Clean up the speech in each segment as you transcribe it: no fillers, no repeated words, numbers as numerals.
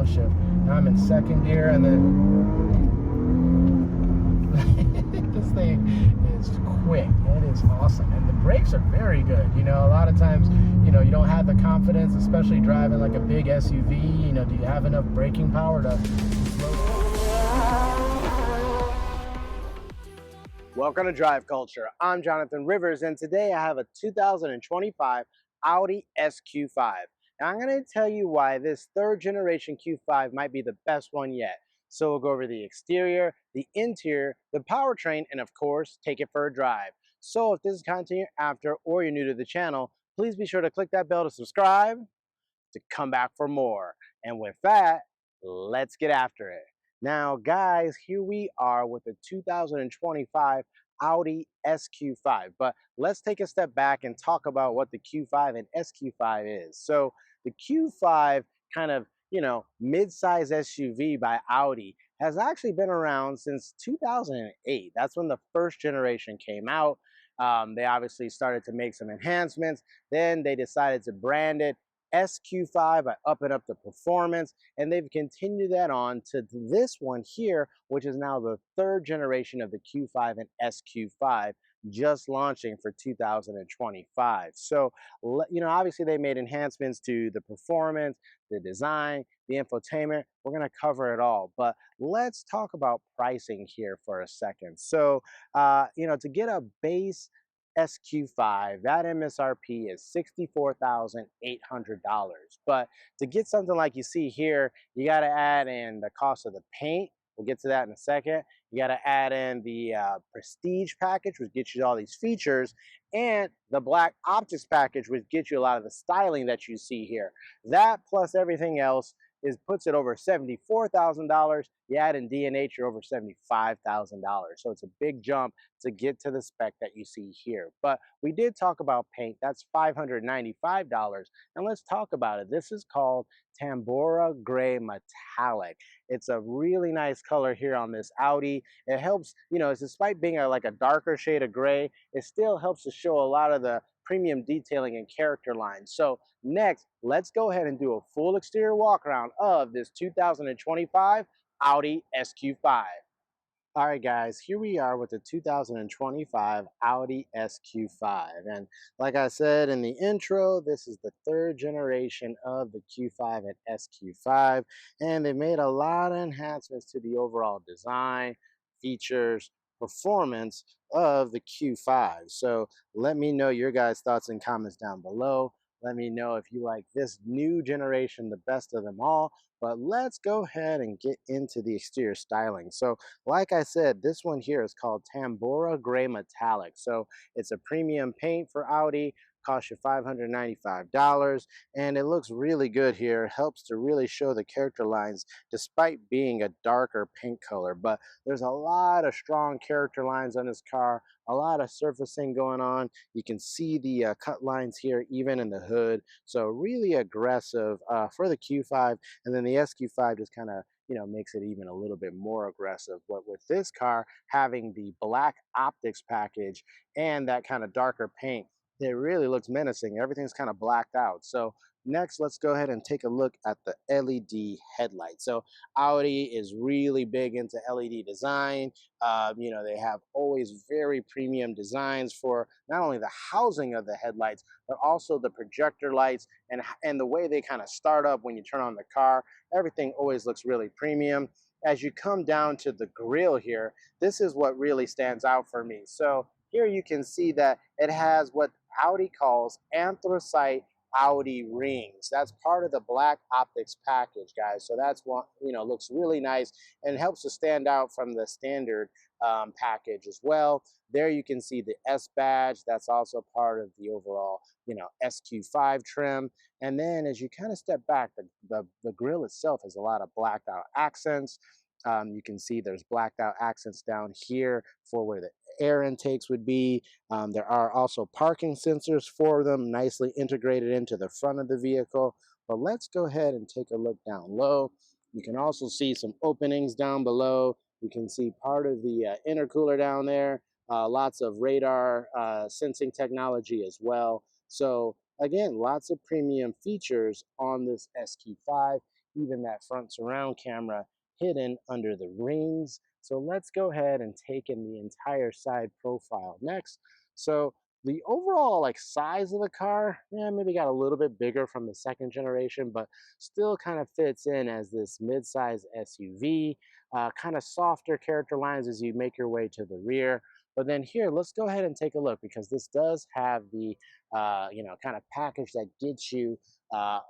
shift. Now I'm in second gear, and then this thing is quick. It is awesome, and the brakes are very good. You know, a lot of times, you know, you don't have the confidence, especially driving like a big SUV. You know, do you have enough braking power to slow down? Welcome to Drive Culture. I'm Jonathan Rivers, and today I have a 2025 Audi SQ5. Now I'm going to tell you why this third generation Q5 might be the best one yet. So we'll go over the exterior, the interior, the powertrain, and of course, take it for a drive. So if this is content you're after or you're new to the channel, please be sure to click that bell to subscribe to come back for more. And with that, let's get after it. Now, guys, here we are with the 2025 Audi SQ5. But let's take a step back and talk about what the Q5 and SQ5 is. So the Q5, kind of, you know, mid-size SUV by Audi, has actually been around since 2008. That's when the first generation came out. They obviously started to make some enhancements. Then they decided to brand it SQ5 by upping up the performance, and they've continued that on to this one here, which is now the third generation of the Q5 and SQ5, just launching for 2025. So, you know, obviously they made enhancements to the performance, the design, the infotainment. We're going to cover it all, but let's talk about pricing here for a second. So, you know, to get a base SQ5, that MSRP is $64,800. But to get something like you see here, you got to add in the cost of the paint. We'll get to that in a second. You got to add in the Prestige package, which gets you all these features, and the Black Optics package, which gets you a lot of the styling that you see here. That plus everything else puts it over $74,000. You add in D&H, you're over $75,000. So it's a big jump to get to the spec that you see here. But we did talk about paint. That's $595. And let's talk about it. This is called Tambora Gray Metallic. It's a really nice color here on this Audi. It helps, you know, despite being like a darker shade of gray, it still helps to show a lot of the premium detailing and character lines. So next, let's go ahead and do a full exterior walk around of this 2025 Audi SQ5. All right, guys, here we are with the 2025 Audi SQ5. And like I said in the intro, this is the third generation of the Q5 and SQ5. And they made a lot of enhancements to the overall design, features, performance of the Q5. So let me know your guys' thoughts and comments down below. Let me know if you like this new generation the best of them all. But let's go ahead and get into the exterior styling. So like I said, this one here is called Tambora Gray Metallic. So it's a premium paint for Audi, costs you $595, and it looks really good here. It helps to really show the character lines despite being a darker paint color. But there's a lot of strong character lines on this car, a lot of surfacing going on. You can see the cut lines here even in the hood. So really aggressive for the Q5, and then the SQ5 just kind of, you know, makes it even a little bit more aggressive. But with this car having the Black Optics package and that kind of darker paint, it really looks menacing. Everything's kind of blacked out. So next, let's go ahead and take a look at the LED headlights. So Audi is really big into LED design. You know, they have always very premium designs for not only the housing of the headlights, but also the projector lights and the way they kind of start up when you turn on the car. Everything always looks really premium. As you come down to the grille here, this is what really stands out for me. So here you can see that it has what Audi calls anthracite Audi rings. That's part of the Black Optics package, guys. So that's what, you know, looks really nice and helps to stand out from the standard package as well. There you can see the S badge. That's also part of the overall, you know, SQ5 trim. And then as you kind of step back, the grille itself has a lot of blacked out accents. You can see there's blacked out accents down here for where the air intakes would be. There are also parking sensors for them, nicely integrated into the front of the vehicle. But let's go ahead and take a look down low. You can also see some openings down below. You can see part of the intercooler down there. Lots of radar sensing technology as well. So again, lots of premium features on this SQ5. even that front surround camera hidden under the rings. So let's go ahead and take in the entire side profile next. So the overall like size of the car, yeah, maybe got a little bit bigger from the second generation, but still kind of fits in as this mid-size SUV. Kind of softer character lines as you make your way to the rear. But then here, let's go ahead and take a look because this does have the kind of package that gets you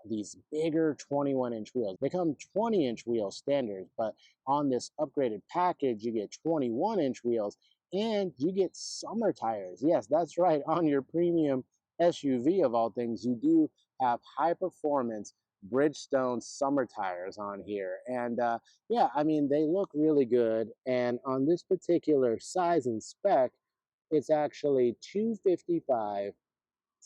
these bigger 21-inch wheels. They come 20-inch wheels standard, but on this upgraded package, you get 21-inch wheels and you get summer tires. Yes, that's right. On your premium SUV of all things, you do have high performance Bridgestone summer tires on here. And yeah, I mean, they look really good. And on this particular size and spec, it's actually 255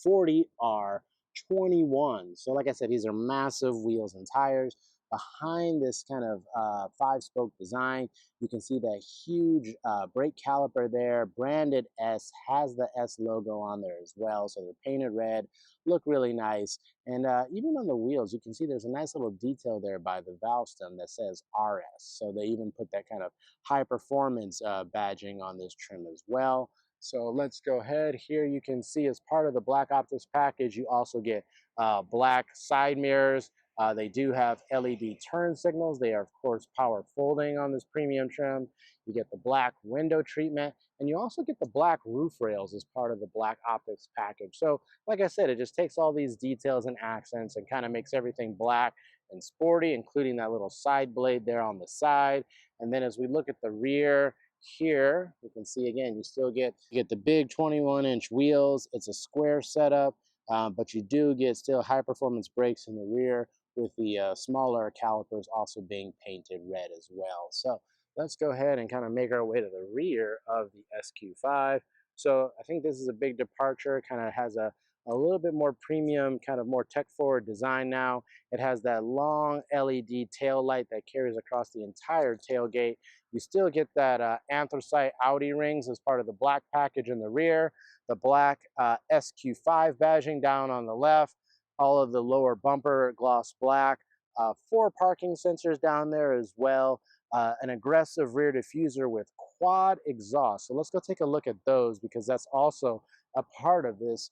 40R 21. So like I said, these are massive wheels and tires. Behind this kind of five-spoke design, you can see that huge brake caliper there, branded S, has the S logo on there as well. So they're painted red, look really nice. And even on the wheels, you can see there's a nice little detail there by the valve stem that says RS. So they even put that kind of high performance badging on this trim as well. So let's go ahead. Here you can see as part of the black optics package, you also get black side mirrors. They do have LED turn signals. They are, of course, power folding on this premium trim. You get the black window treatment, and you also get the black roof rails as part of the black optics package. So, like I said, it just takes all these details and accents and kind of makes everything black and sporty, including that little side blade there on the side. And then as we look at the rear, here you can see again you get the big 21-inch wheels. It's a square setup, but you do get still high performance brakes in the rear with the smaller calipers also being painted red as well. So let's go ahead and kind of make our way to the rear of the SQ5. So I think this is a big departure, kind of has a little bit more premium, kind of more tech forward design now. It has that long LED tail light that carries across the entire tailgate. You still get that anthracite Audi rings as part of the black package in the rear, the black SQ5 badging down on the left, all of the lower bumper gloss black, 4 parking sensors down there as well, an aggressive rear diffuser with quad exhaust. So let's go take a look at those because that's also a part of this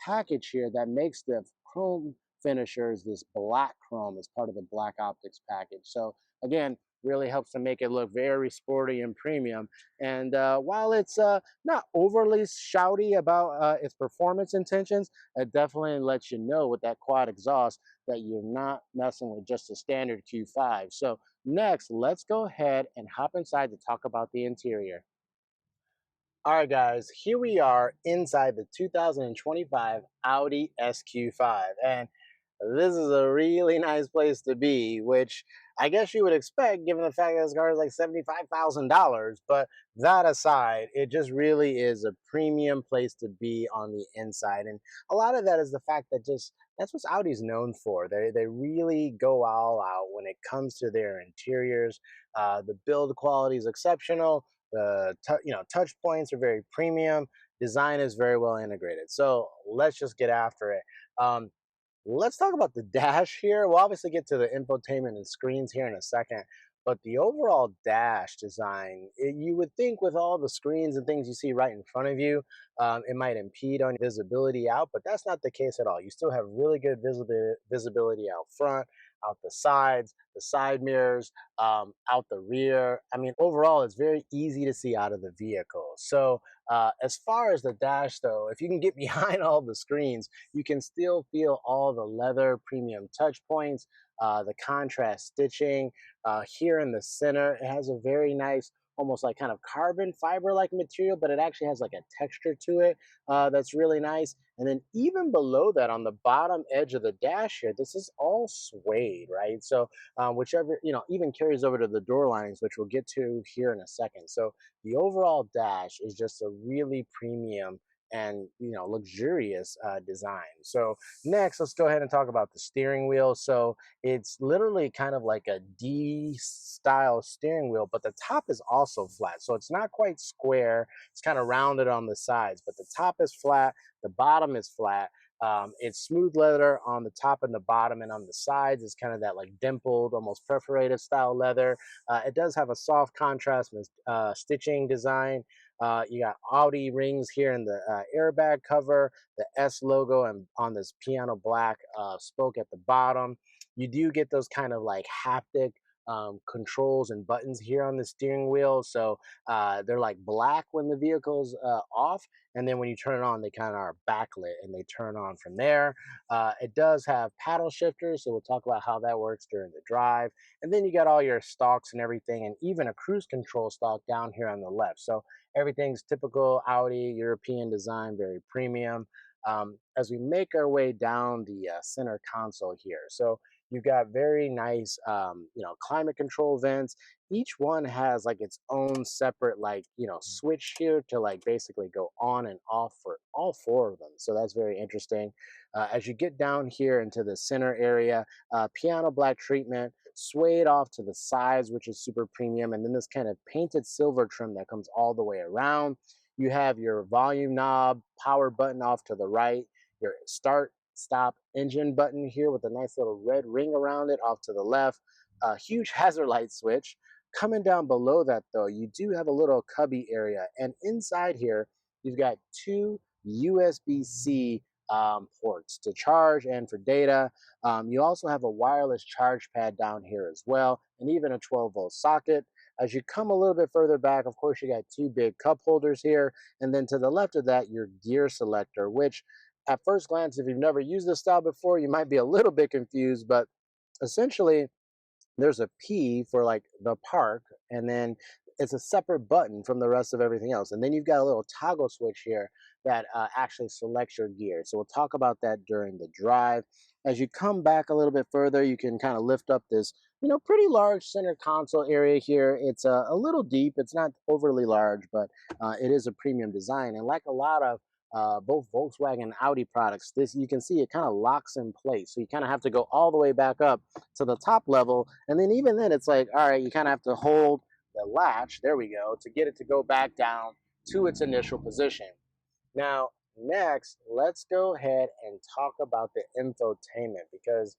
package here that makes the chrome finishers this black chrome as part of the black optics package. So again, really helps to make it look very sporty and premium. And while it's not overly shouty about its performance intentions, it definitely lets you know with that quad exhaust that you're not messing with just a standard Q5. So next, let's go ahead and hop inside to talk about the interior. All right, guys, here we are inside the 2025 Audi SQ5. And this is a really nice place to be, which I guess you would expect given the fact that this car is like $75,000. But that aside, it just really is a premium place to be on the inside. And a lot of that is the fact that just that's what Audi's known for. They really go all out when it comes to their interiors. The build quality is exceptional. The touch points are very premium. Design is very well integrated. So let's just get after it. Let's talk about the dash here. We'll obviously get to the infotainment and screens here in a second, but the overall dash design, you would think with all the screens and things you see right in front of you, it might impede on visibility out, but that's not the case at all. You still have really good visibility out front, out the sides, the side mirrors, out the rear. I mean, overall, it's very easy to see out of the vehicle. So as far as the dash, though, if you can get behind all the screens, you can still feel all the leather premium touch points, the contrast stitching. Here in the center, it has a very nice, almost like kind of carbon fiber like material, but it actually has like a texture to it that's really nice. And then even below that, on the bottom edge of the dash here, this is all suede, right? So whichever, even carries over to the door linings, which we'll get to here in a second. So the overall dash is just a really premium and luxurious design. So next, let's go ahead and talk about the steering wheel. So it's literally kind of like a D style steering wheel, but the top is also flat. So it's not quite square. It's kind of rounded on the sides, but the top is flat. The bottom is flat. It's smooth leather on the top and the bottom, and on the sides it's kind of that like dimpled, almost perforated style leather. It does have a soft contrast with stitching design. You got Audi rings here in the airbag cover, the S logo, and on this piano black spoke at the bottom. You do get those kind of like haptic controls and buttons here on the steering wheel. So they're like black when the vehicle's off, and then when you turn it on, they kind of are backlit and they turn on from there. It does have paddle shifters, so we'll talk about how that works during the drive. And then you got all your stalks and everything, and even a cruise control stalk down here on the left. So everything's typical Audi European design, very premium. As we make our way down the center console here, so you've got very nice, climate control vents. Each one has like its own separate, like, switch here to like basically go on and off for all four of them. So that's very interesting. As you get down here into the center area, piano black treatment, suede off to the sides, which is super premium. And then this kind of painted silver trim that comes all the way around. You have your volume knob, power button off to the right, your start stop engine button here with a nice little red ring around it off to the left, a huge hazard light switch. Coming down below that though, you do have a little cubby area, and inside here you've got two USB-C ports to charge and for data. You also have a wireless charge pad down here as well, and even a 12-volt socket. As you come a little bit further back, of course, you got two big cup holders here, and then to the left of that, your gear selector, which at first glance, if you've never used this style before, you might be a little bit confused, but essentially there's a P for like the park, and then it's a separate button from the rest of everything else. And then you've got a little toggle switch here that actually selects your gear. So we'll talk about that during the drive. As you come back a little bit further, you can kind of lift up this, pretty large center console area here. It's a little deep. It's not overly large, but it is a premium design. And like a lot of both Volkswagen and Audi products, this you can see it kind of locks in place. So you kind of have to go all the way back up to the top level, and then even then it's like, all right, you kind of have to hold the latch, there we go, to get it to go back down to its initial position. Now next, let's go ahead and talk about the infotainment, because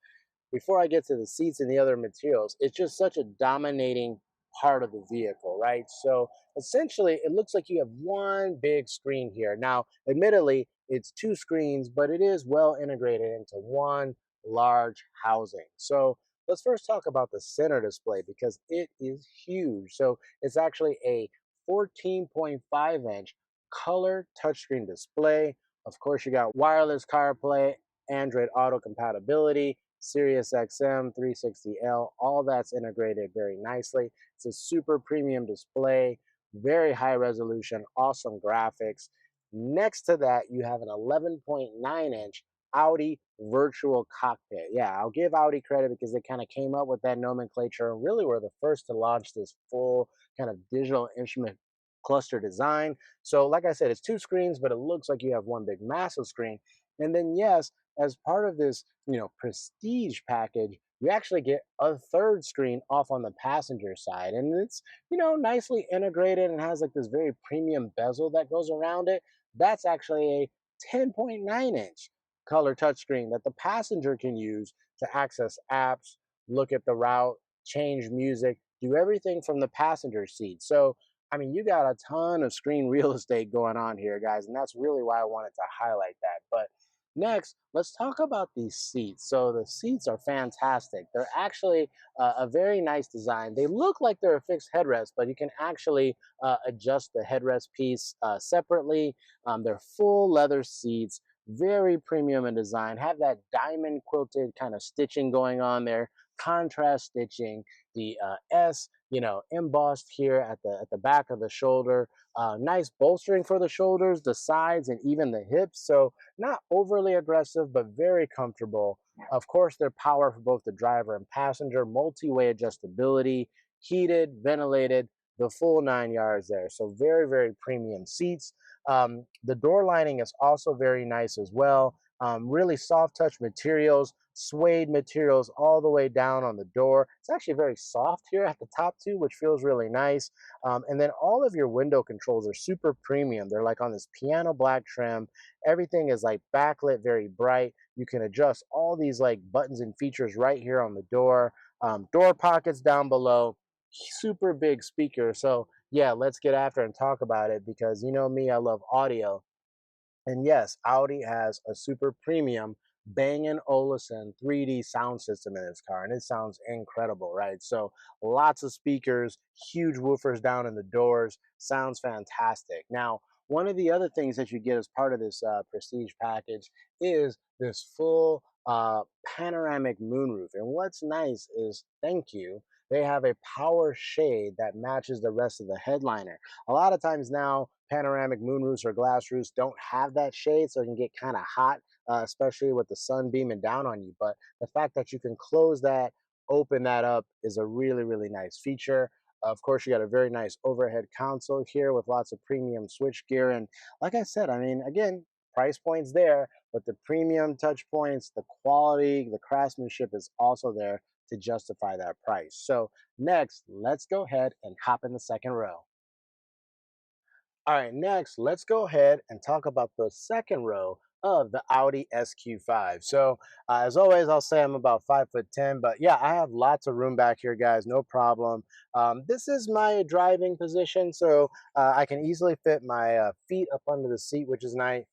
before I get to the seats and the other materials, it's just such a dominating part of the vehicle, right? So essentially, it looks like you have one big screen here. Now, admittedly, it's two screens, but it is well integrated into one large housing. So let's first talk about the center display because it is huge. So it's actually a 14.5-inch color touchscreen display. Of course, you got wireless CarPlay, Android Auto compatibility, Sirius XM, 360L, all that's integrated very nicely. It's a super premium display, very high resolution, awesome graphics. Next to that, you have an 11.9-inch Audi virtual cockpit. Yeah, I'll give Audi credit because they kind of came up with that nomenclature and really were the first to launch this full kind of digital instrument cluster design. So like I said, it's two screens, but it looks like you have one big massive screen. And then yes, as part of this, prestige package, you actually get a third screen off on the passenger side. And it's, nicely integrated and has like this very premium bezel that goes around it. That's actually a 10.9-inch color touchscreen that the passenger can use to access apps, look at the route, change music, do everything from the passenger seat. So I mean, you got a ton of screen real estate going on here, guys, and that's really why I wanted to highlight that. But next, let's talk about these seats. So the seats are fantastic. They're actually a very nice design. They look like they're a fixed headrest, but you can actually adjust the headrest piece separately. They're full leather seats, very premium in design, have that diamond quilted kind of stitching going on there, contrast stitching, the S embossed here at the back of the shoulder. Nice bolstering for the shoulders, the sides, and even the hips. So not overly aggressive, but very comfortable. Of course, they're power for both the driver and passenger, multi-way adjustability, heated, ventilated, the full 9 yards there. So very, very premium seats. The door lining is also very nice as well. Really soft touch materials. suede materials all the way down on the door. It's actually very soft here at the top too, which feels really nice. And then all of your window controls are super premium. They're like on this piano black trim. Everything is like backlit, very bright. You can adjust all these like buttons and features right here on the door. Door pockets down below, super big speaker. So yeah, let's get after and talk about it because you know me, I love audio. And yes, Audi has a super premium Bang& Olufsen 3D sound system in its car, and it sounds incredible, right? So lots of speakers, huge woofers down in the doors, sounds fantastic. Now, one of the other things that you get as part of this prestige package is this full panoramic moonroof. And what's nice is, thank you, they have a power shade that matches the rest of the headliner. A lot of times now, panoramic moonroofs or glass roofs don't have that shade, so it can get kind of hot, especially with the sun beaming down on you. But the fact that you can close that, open that up, is a really, really nice feature. Of course, you got a very nice overhead console here with lots of premium switch gear. And like I said, I mean, again, price points there, but the premium touch points, the quality, the craftsmanship is also there to justify that price. So next, let's go ahead and hop in the second row. All right, next, let's go ahead and talk about the second row of the Audi SQ5. So, as always, I'll say I'm about 5'10", but yeah, I have lots of room back here, guys, no problem. This is my driving position, so I can easily fit my feet up under the seat, which is nice.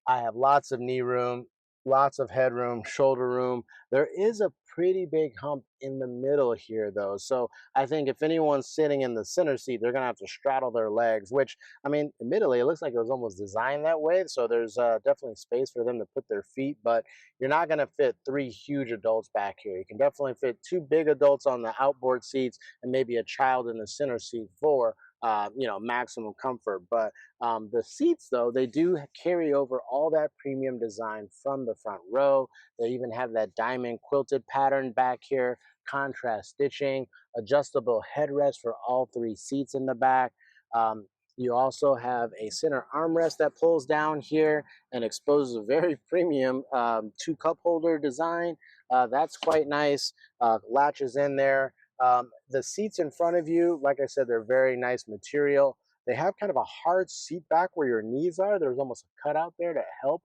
I have lots of knee room, lots of headroom, shoulder room. There is a pretty big hump in the middle here, though. So I think if anyone's sitting in the center seat, they're going to have to straddle their legs, which, I mean, admittedly, it looks like it was almost designed that way. So there's definitely space for them to put their feet, but you're not going to fit three huge adults back here. You can definitely fit two big adults on the outboard seats and maybe a child in the center seat for. Maximum comfort. But the seats, though, they do carry over all that premium design from the front row. They even have that diamond quilted pattern back here, contrast stitching, adjustable headrest for all three seats in the back. You also have a center armrest that pulls down here and exposes a very premium two cup holder design. That's quite nice. Latches in there. The seats in front of you, like I said, they're very nice material. They have kind of a hard seat back where your knees are. There's almost a cutout there to help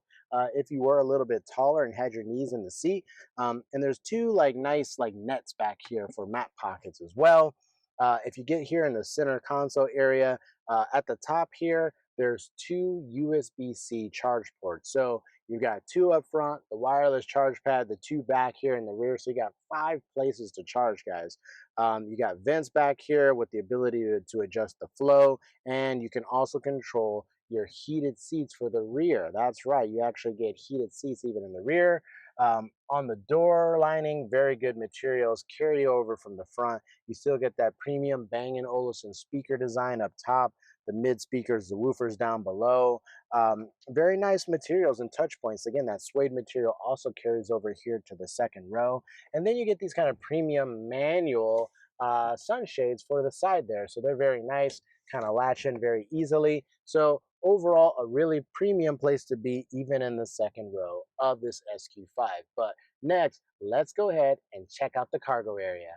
if you were a little bit taller and had your knees in the seat. And there's two like nice like nets back here for mat pockets as well. If you get here in the center console area, at the top here, there's two USB-C charge ports. So you got two up front, the wireless charge pad, the two back here in the rear. So you got 5 places to charge, guys. You got vents back here with the ability to adjust the flow, and you can also control your heated seats for the rear. That's right, you actually get heated seats even in the rear. On the door lining, very good materials carry over from the front. You still get that premium Bang& Olufsen speaker design up top, the mid speakers, the woofers down below. Very nice materials and touch points. Again, that suede material also carries over here to the second row. And then you get these kind of premium manual sunshades for the side there. So they're very nice, kind of latch in very easily. So overall, a really premium place to be, even in the second row of this SQ5. But next, let's go ahead and check out the cargo area.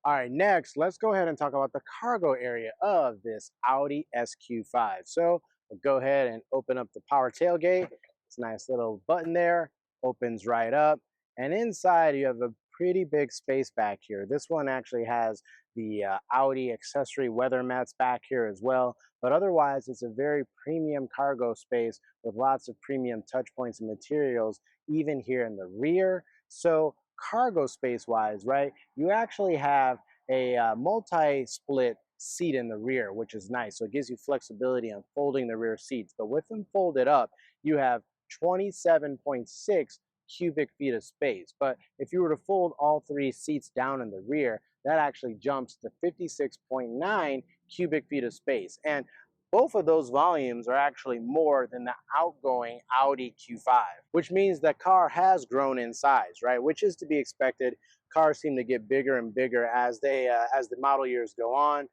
All right, next, let's go ahead and talk about the cargo area of this Audi SQ5. So we'll go ahead and open up the power tailgate. It's a nice little button there, opens right up. And inside, you have a pretty big space back here. This one actually has the Audi accessory weather mats back here as well. But otherwise, it's a very premium cargo space with lots of premium touch points and materials, even here in the rear. So cargo space wise, right, you actually have a multi-split seat in the rear, which is nice. So it gives you flexibility on folding the rear seats. But with them folded up, you have 27.6 cubic feet of space. But if you were to fold all three seats down in the rear, that actually jumps to 56.9 cubic feet of space. And both of those volumes are actually more than the outgoing Audi Q5, which means the car has grown in size, right? Which is to be expected. Cars seem to get bigger and bigger as the model years go on.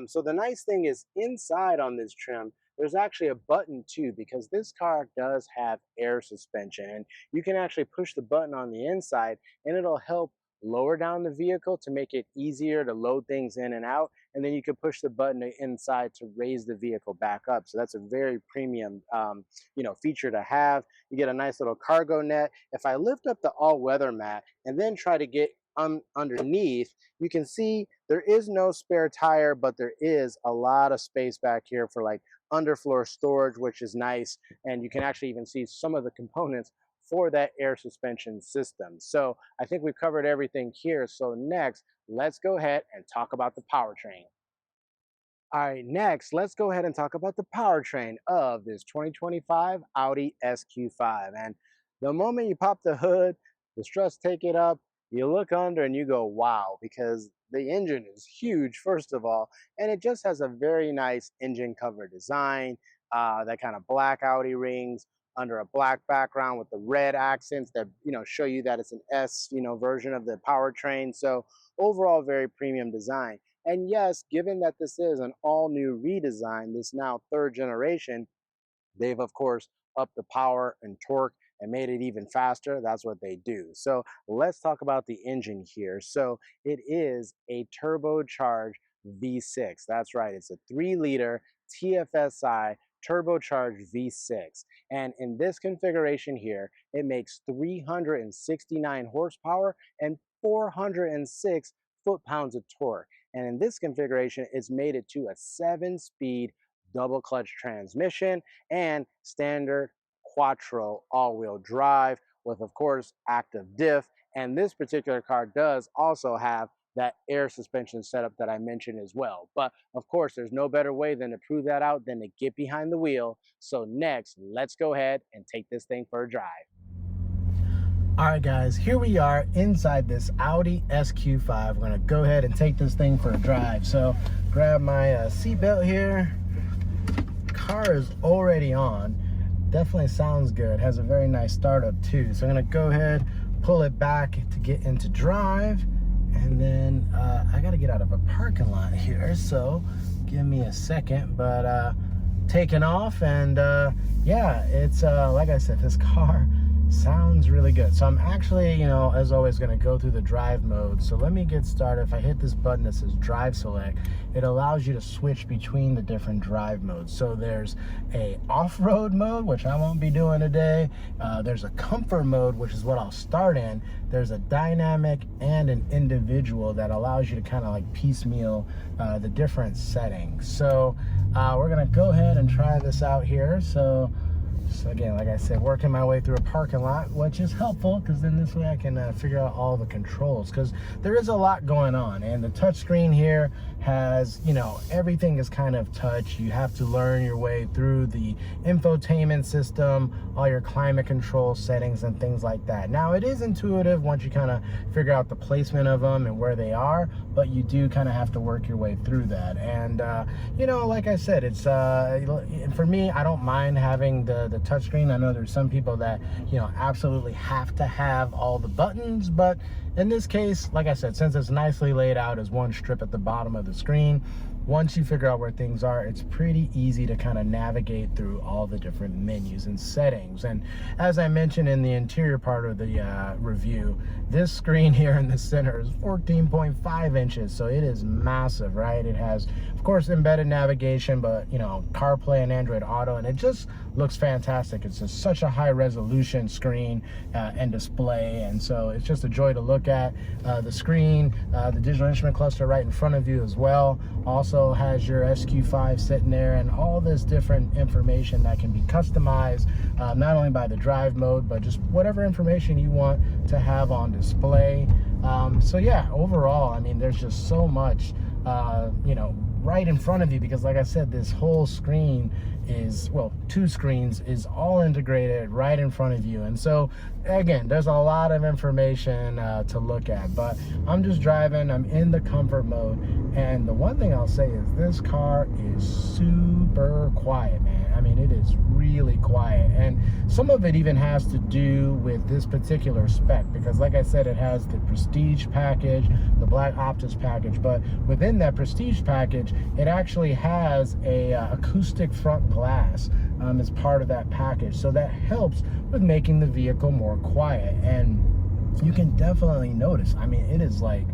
So the nice thing is inside on this trim, there's actually a button too, because this car does have air suspension, and you can actually push the button on the inside and it'll help lower down the vehicle to make it easier to load things in and out. And then you can push the button inside to raise the vehicle back up. So that's a very premium, feature to have. You get a nice little cargo net. If I lift up the all-weather mat and then try to get underneath, you can see there is no spare tire, but there is a lot of space back here for like underfloor storage, which is nice. And you can actually even see some of the components for that air suspension system. So I think we've covered everything here. So next, let's go ahead and talk about the powertrain. All right, next, let's go ahead and talk about the powertrain of this 2025 Audi SQ5. And the moment you pop the hood, the struts take it up, you look under and you go, wow, because the engine is huge, first of all, and it just has a very nice engine cover design, that kind of black Audi rings under a black background with the red accents that, show you that it's an S, version of the powertrain. So overall, very premium design. And yes, given that this is an all-new redesign, this now third generation, they've, of course, upped the power and torque and made it even faster. That's what they do. So let's talk about the engine here. So it is a turbocharged V6. That's right. It's a 3-liter TFSI turbocharged V6. And in this configuration here, it makes 369 horsepower and 406 foot-pounds of torque. And in this configuration, it's made it to a 7-speed double clutch transmission and standard quattro all-wheel drive with, of course, active diff. And this particular car does also have that air suspension setup that I mentioned as well. But of course, there's no better way than to prove that out than to get behind the wheel. So next, let's go ahead and take this thing for a drive. All right, guys, here we are inside this Audi SQ5. We're gonna go ahead and take this thing for a drive. So grab my seatbelt here. Car is already on. Definitely sounds good. Has a very nice startup too. So I'm gonna go ahead, pull it back to get into drive. And then I gotta get out of a parking lot here. So give me a second, but taking off. And yeah, it's like I said, this car sounds really good. So I'm actually, as always, going to go through the drive mode. So let me get started. If I hit this button that says drive select, it allows you to switch between the different drive modes. So there's a off-road mode, which I won't be doing today. There's a comfort mode, which is what I'll start in. There's a dynamic and an individual that allows you to kind of like piecemeal the different settings. So we're going to go ahead and try this out here. So again, like I said, working my way through a parking lot, which is helpful because then this way I can figure out all the controls, because there is a lot going on. And the touch screen here has, everything is kind of touch. You have to learn your way through the infotainment system, all your climate control settings and things like that. Now, it is intuitive once you kind of figure out the placement of them and where they are, but you do kind of have to work your way through that. And, like I said, it's, for me, I don't mind having the touchscreen. I know there's some people that, absolutely have to have all the buttons, but in this case, like I said, since it's nicely laid out as one strip at the bottom of the screen, once you figure out where things are, it's pretty easy to kind of navigate through all the different menus and settings. And as I mentioned in the interior part of the review, this screen here in the center is 14.5 inches, so it is massive, right? It has, of course, embedded navigation, but CarPlay and Android Auto, and it just looks fantastic. It's just such a high resolution screen and display, and so it's just a joy to look at. The screen, the digital instrument cluster right in front of you as well, also has your SQ5 sitting there, and all this different information that can be customized, not only by the drive mode, but just whatever information you want to have on display. So yeah, overall, I mean, there's just so much, right in front of you, because like I said, this whole screen is, well, 2 screens is all integrated right in front of you. And so again, there's a lot of information to look at, but I'm just driving, I'm in the comfort mode. And the one thing I'll say is this car is super quiet, man. I I mean, it is really quiet. And some of it even has to do with this particular spec, because like I said, it has the Prestige package, the Black Optus package, but within that Prestige package, it actually has a acoustic front glass as part of that package. So that helps with making the vehicle more quiet. And you can definitely notice, I mean, it is like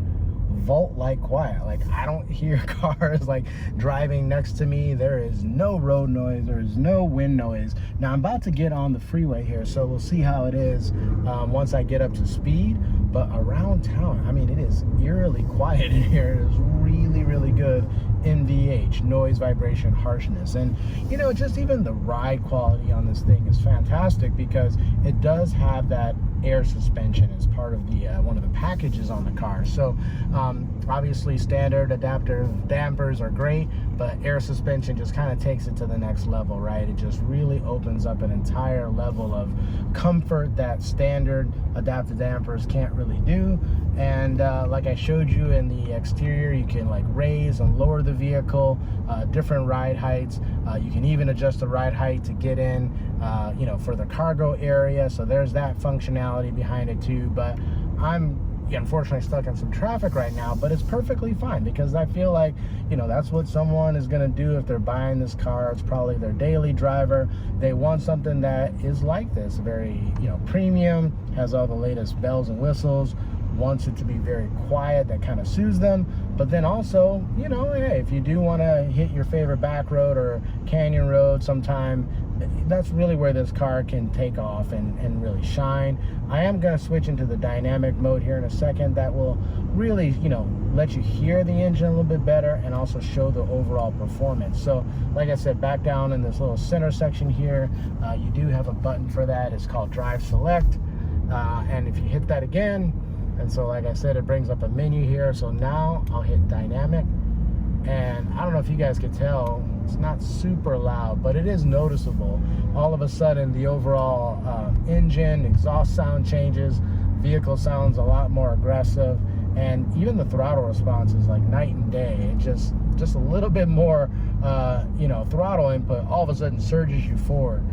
vault-like quiet. Like, I don't hear cars like driving next to me. There is no road noise, there is no wind noise. Now I'm about to get on the freeway here, so we'll see how it is once I get up to speed. But around town, I mean, it is eerily quiet in here. It is really good NVH, noise, vibration, harshness. And you know, just even the ride quality on this thing is fantastic, because it does have that air suspension as part of the one of the packages on the car. So obviously standard adaptive dampers are great, but air suspension just kind of takes it to the next level, right? It just really opens up an entire level of comfort that standard adaptive dampers can't really do. And like I showed you in the exterior, you can like raise and lower the vehicle, different ride heights. You can even adjust the ride height to get in, you know, for the cargo area. So there's that functionality behind it too. But I'm unfortunately stuck in some traffic right now, but it's perfectly fine, because I feel like, you know, that's what someone is going to do if they're buying this car. It's probably their daily driver. They want something that is like this, very, you know, premium, has all the latest bells and whistles, wants it to be very quiet, that kind of soothes them. But then also, you know, hey, if you do want to hit your favorite back road or canyon road sometime, that's really where this car can take off and really shine. I am going to switch into the dynamic mode here in a second. That will really, you know, let you hear the engine a little bit better and also show the overall performance. So like I said, back down in this little center section here, you do have a button for that. It's called Drive Select, and if you hit that again, and so like I said, it brings up a menu here. So now I'll hit dynamic, and I don't know if you guys can tell, it's not super loud, but it is noticeable. All of a sudden, the overall engine, exhaust sound changes, vehicle sounds a lot more aggressive, and even the throttle response is like night and day. It just a little bit more, you know, throttle input all of a sudden surges you forward.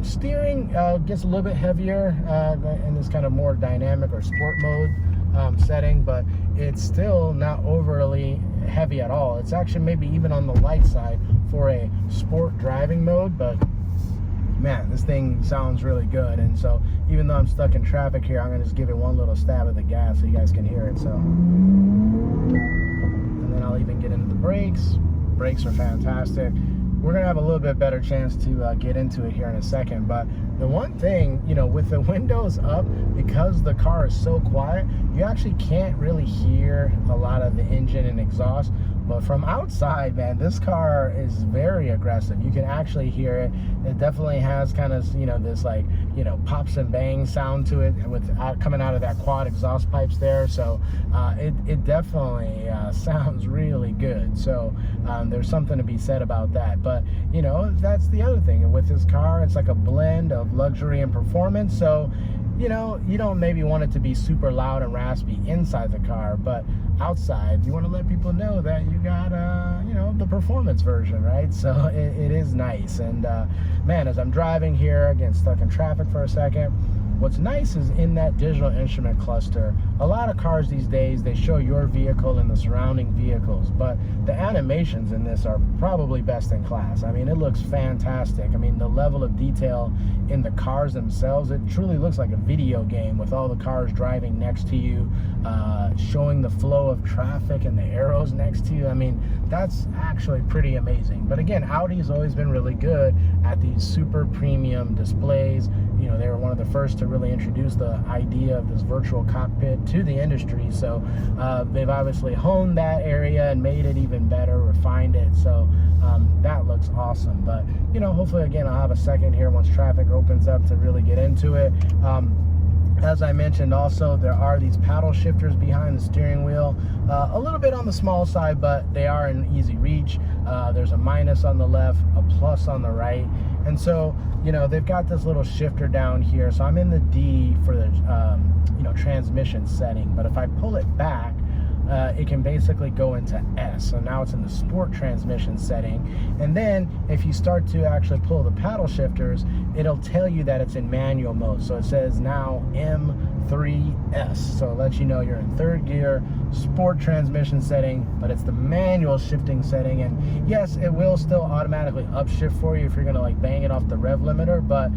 Steering gets a little bit heavier in this kind of more dynamic or sport mode setting, but it's still not overly heavy at all. It's actually maybe even on the light side for a sport driving mode, but man, this thing sounds really good. And so even though I'm stuck in traffic here, I'm gonna just give it one little stab at the gas so you guys can hear it. So, and then I'll even get into the brakes. Brakes are fantastic. We're gonna have a little bit better chance to get into it here in a second. But the one thing, you know, with the windows up, because the car is so quiet, you actually can't really hear a lot of the engine and exhaust. But from outside, man, this car is very aggressive. You can actually hear it. It definitely has kind of, you know, this like, you know, pops and bangs sound to it with coming out of that quad exhaust pipes there. So it definitely sounds really good. So there's something to be said about that. But, you know, that's the other thing. With this car, it's like a blend of luxury and performance. So, you know, you don't maybe want it to be super loud and raspy inside the car, but outside, you want to let people know that you got, you know, the performance version, right? So it is nice. And man, as I'm driving here, again, stuck in traffic for a second, what's nice is in that digital instrument cluster, a lot of cars these days, they show your vehicle and the surrounding vehicles, but the animations in this are probably best in class. I mean, it looks fantastic. I mean, the level of detail in the cars themselves, it truly looks like a video game with all the cars driving next to you, showing the flow of traffic and the arrows next to you. I mean, that's actually pretty amazing. But again, Audi's always been really good at these super premium displays. You know, they were one of the first to really introduce the idea of this virtual cockpit to the industry. So they've obviously honed that area and made it even better, refined it. So that looks awesome. But, you know, hopefully, again, I'll have a second here once traffic opens up to really get into it. As I mentioned also, there are these paddle shifters behind the steering wheel, a little bit on the small side, but they are in easy reach. There's a minus on the left, a plus on the right. And so, you know, they've got this little shifter down here. So I'm in the D for the, you know, transmission setting. But if I pull it back, it can basically go into S. So now it's in the sport transmission setting. And then if you start to actually pull the paddle shifters, it'll tell you that it's in manual mode. So it says now M3S. So it lets you know you're in third gear, sport transmission setting, but it's the manual shifting setting. And yes, it will still automatically upshift for you if you're gonna like bang it off the rev limiter, but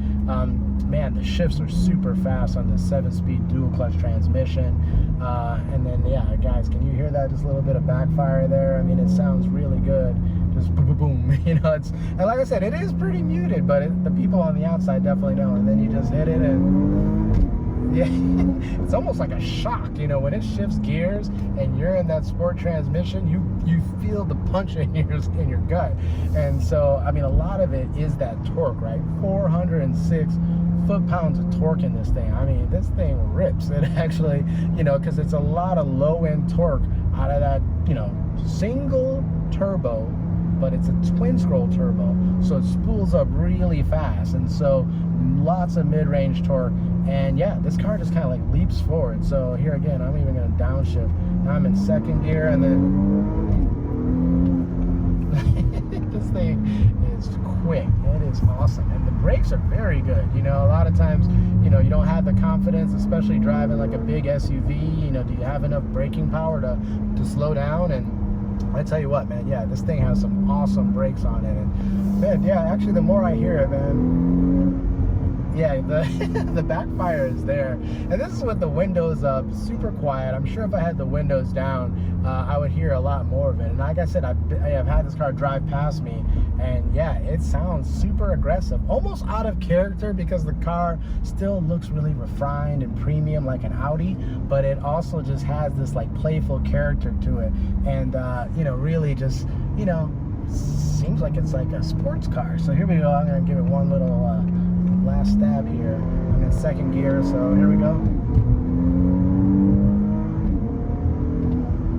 man, the shifts are super fast on the 7-speed dual clutch transmission. And then yeah, guys, can you hear that? Just a little bit of backfire there. I mean, it sounds really good. Just boom, boom, boom. You know, and like I said, it is pretty muted, but the people on the outside definitely know. And then you just hit it, and yeah, it's almost like a shock. You know, when it shifts gears and you're in that sport transmission, you feel the punch in your gut. And so, I mean, a lot of it is that torque, right? 406 foot-pounds of torque in this thing. I mean, this thing rips. It actually, you know, because it's a lot of low-end torque out of that, you know, single turbo, but it's a twin scroll turbo, so it spools up really fast, and so lots of mid-range torque. And yeah, this car just kind of like leaps forward. So here again, I'm even going to downshift. Now I'm in second gear, and then this thing is quick. It is awesome, and the brakes are very good. You know, a lot of times, you know, you don't have the confidence, especially driving like a big SUV. You know, do you have enough braking power to slow down? And I tell you what, man, yeah, this thing has some awesome brakes on it. And man, yeah, actually, the more I hear it, man, yeah, the backfire is there. And this is with the windows up, super quiet. I'm sure if I had the windows down, I would hear a lot more of it. And like I said, I have had this car drive past me, and yeah, it sounds super aggressive, almost out of character, because the car still looks really refined and premium like an Audi, but it also just has this like playful character to it. And you know, really just, you know, seems like it's like a sports car. So here we go. I'm gonna give it one little last stab here. I'm in second gear, so here we go.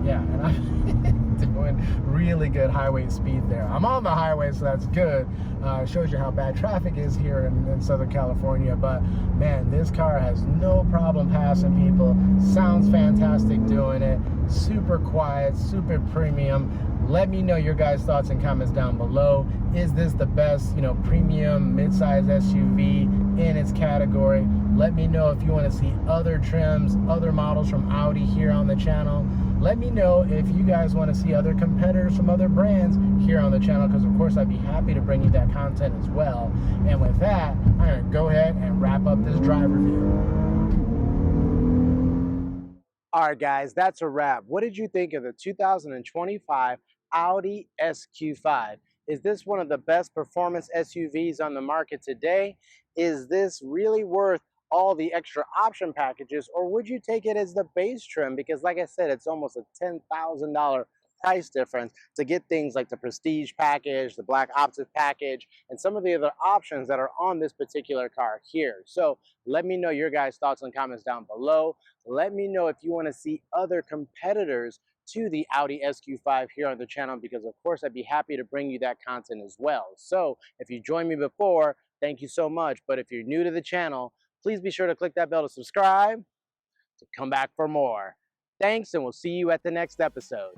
Yeah, and I'm doing really good highway speed there. I'm on the highway, so that's good. It shows you how bad traffic is here in Southern California. But man, this car has no problem passing people. Sounds fantastic doing it. Super quiet, super premium. Let me know your guys' thoughts and comments down below. Is this the best, you know, premium midsize SUV in its category? Let me know if you want to see other trims, other models from Audi here on the channel. Let me know if you guys want to see other competitors from other brands here on the channel, because of course I'd be happy to bring you that content as well. And with that, I'm going to go ahead and wrap up this drive review. All right, guys, that's a wrap. What did you think of the 2025 Audi SQ5? Is this one of the best performance SUVs on the market today? Is this really worth all the extra option packages, or would you take it as the base trim? Because like I said, it's almost a $10,000 price difference to get things like the Prestige package, the Black Optic package, and some of the other options that are on this particular car here. So let me know your guys' thoughts and comments down below. Let me know if you want to see other competitors to the Audi SQ5 here on the channel, because of course I'd be happy to bring you that content as well. So if you joined me before, thank you so much. But if you're new to the channel, please be sure to click that bell to subscribe to come back for more. Thanks, and we'll see you at the next episode.